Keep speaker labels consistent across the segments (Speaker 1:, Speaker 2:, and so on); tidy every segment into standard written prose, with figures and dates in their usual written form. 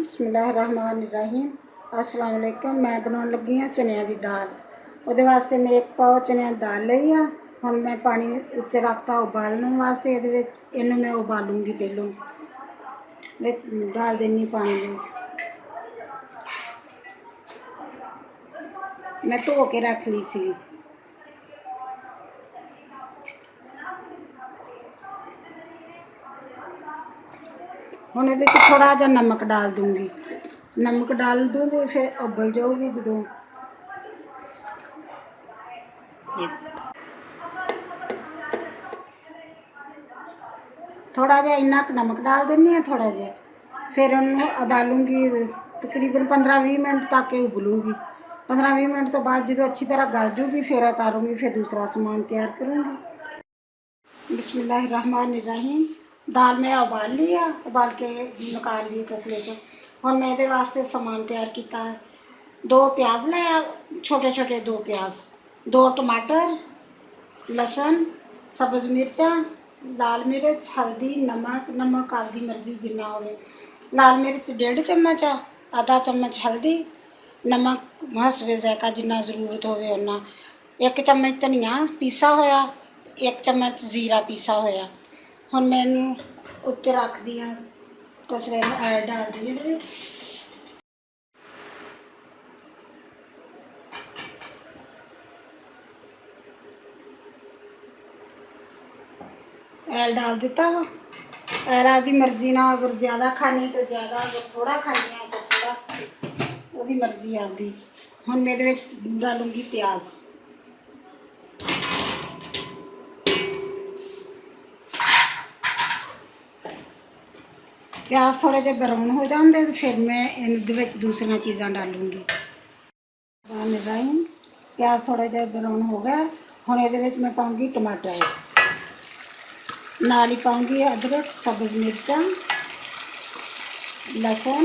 Speaker 1: बिस्मिल्लाहिर्रहमानिर्रहीम। अस्सलाम वालेकुम। मैं बनाने लगी हाँ चनिया की दाल। ਉਹਦੇ ਵਾਸਤੇ मैं 1 पाव चनिया की दाल ਲਈ ਆ। ਹੁਣ मैं पानी उत्ते रखता उबालने वास्ते। ਇਹਦੇ ਵਿੱਚ ਇਹਨੂੰ मैं उबालूंगी। पहलों मैं डाल देनी पानी में। मैं धो के रख ली सी। ਹੁਣ ਇਹਦੇ ਵਿੱਚ थोड़ा ਜਿਹਾ नमक डाल दूंगी। नमक डाल दूंगी फिर उबल जाऊगी। जो थोड़ा जिहा इन्ना नमक डाल देनी है, थोड़ा जिहा फिर उन्होंने उबालूंगी तकरीबन 15-20 मिनट तक ये उबलूगी। 15-20 मिनट तो बाद जो अच्छी तरह गल जूगी फिर उतारूंगी। फिर दूसरा समान तैयार करूँगी। बिस्मिल्लाहिर्रहमानिर्रहीम। दाल मैं उबाल ली है, उबाल के निकाल ली तसले चो। हुण मैं ये वास्ते समान तैयार किया है। 2 प्याज लिया, छोटे छोटे 2 प्याज, 2 टमाटर, लसन, सब्ज़ मिर्चा, लाल मिर्च, हल्दी, नमक आपकी मर्जी जिन्ना होवे। लाल मिर्च 1.5 चम्मच आ, आधा चम्मच हल्दी, नमक हसबे ज़ायका जिन्ना ज़रूरत होवे उन्ना। 1 चम्मच धनिया पीसा होया, 1 चम्मच जीरा पीसा होया। हुण मैं इनू उत्ते रख दी हाँ तसले डाल दी है। ऐल डाल दिता वा। ऐल आपकी मर्जी ना, अगर ज़्यादा खानी तो ज़्यादा, अगर थोड़ा खानी है तो थोड़ा, वही मर्जी आपकी। हुण मैं ये डालूंगी प्याज। प्याज थोड़े जे ब्राउन हो जाते फिर मैं इन दूसरिया चीज़ा डालूंगी। प्याज थोड़े जे ब्राउन हो गया। हुण ये मैं पाऊँगी टमाटर, नाल ही पाऊँगी अदरक, सब्ज़ मिर्चा, लसन।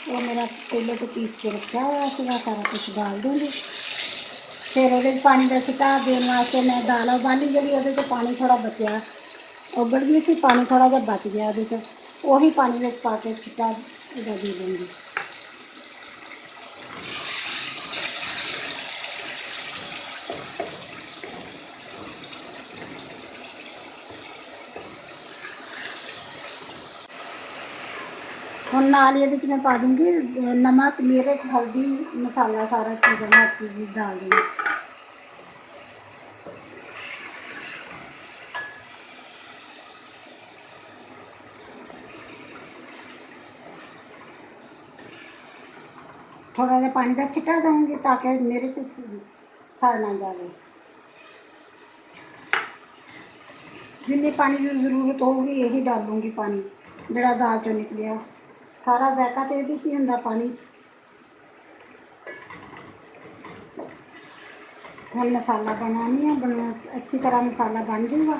Speaker 1: वो मेरा पहले तो पीस के रखा हुआ सीगा, सारा कुछ डाल दूँगी। फिर वो पानी का छिटा देने वास्ते मैं दाल उबाली जी, वो पानी थोड़ा बचा, उबल गई सी, पानी थोड़ा जहा बच गया वो वही पानी में पा के छिटा दे दूँगी। हुण नाल ये मैं पा दूँगी नमक, मिर्च, हल्दी, मसाला, सारा चीज़ मैं चीज़ डाल दूँगी। थोड़ा जहा पानी का छिटा दूँगी ताकि मिर्च सड़ ना जाए। जिन्नी पानी की जरूरत होगी यही डालूँगी पानी जोड़ा दाल चो निकलिया। सारा जायका तो ये ही होंदा पानी। हम मसाला बनानी है, अच्छी तरह मसाला बन जाएगा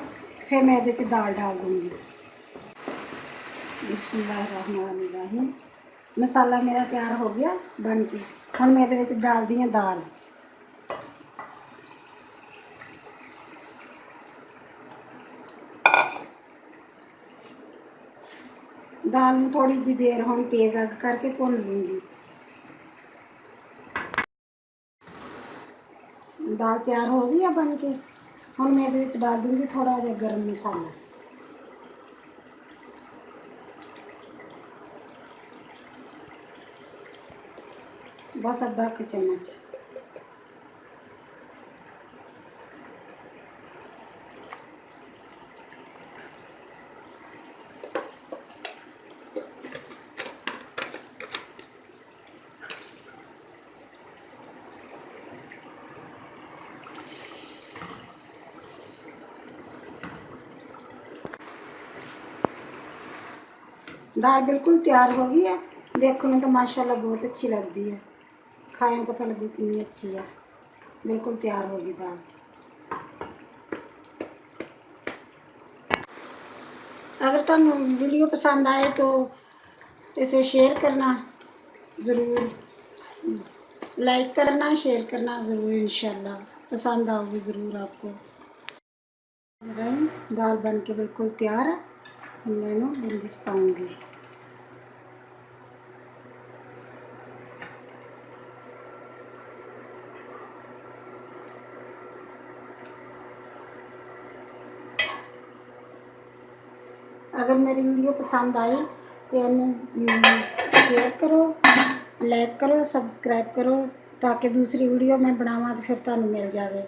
Speaker 1: फिर मैं ये दाल डाल दूँगी। बिस्मिल्लाहिर्रहमानिर्रहीम। मसाला मेरा तैयार हो गया बन के। हम मैं ये डाल दी दाल। दाल में थोड़ी जी देर हम तेज़ अग करके भुन लूँगी। दाल तैयार हो गई है बन के। हम मैं ये डाल दूँगी थोड़ा जहा गर्म मसाला, बस आधा चम्मच। दाल बिल्कुल तैयार हो गई है। देखने में तो माशाल्लाह बहुत अच्छी लगती है, खाए पता लगू कितनी अच्छी है। बिल्कुल तैयार होगी दाल। अगर तुहानू वीडियो पसंद आए तो इसे शेयर करना ज़रूर, लाइक करना, शेयर करना ज़रूर। इंशाल्लाह पसंद आओगी ज़रूर आपको। दाल बन के बिल्कुल तैयार है। मैं इन्हू बंद पाऊँगी। ਅਗਰ ਮੇਰੀ ਵੀਡੀਓ ਪਸੰਦ ਆਈ ਤੇ ਇਹਨੂੰ ਸ਼ੇਅਰ ਕਰੋ, ਲਾਈਕ ਕਰੋ, ਸਬਸਕ੍ਰਾਈਬ ਕਰੋ ਤਾਂ ਕਿ ਦੂਸਰੀ ਵੀਡੀਓ ਮੈਂ ਬਣਾਵਾਂ ਤੇ ਫਿਰ ਤੁਹਾਨੂੰ ਮਿਲ ਜਾਵੇ।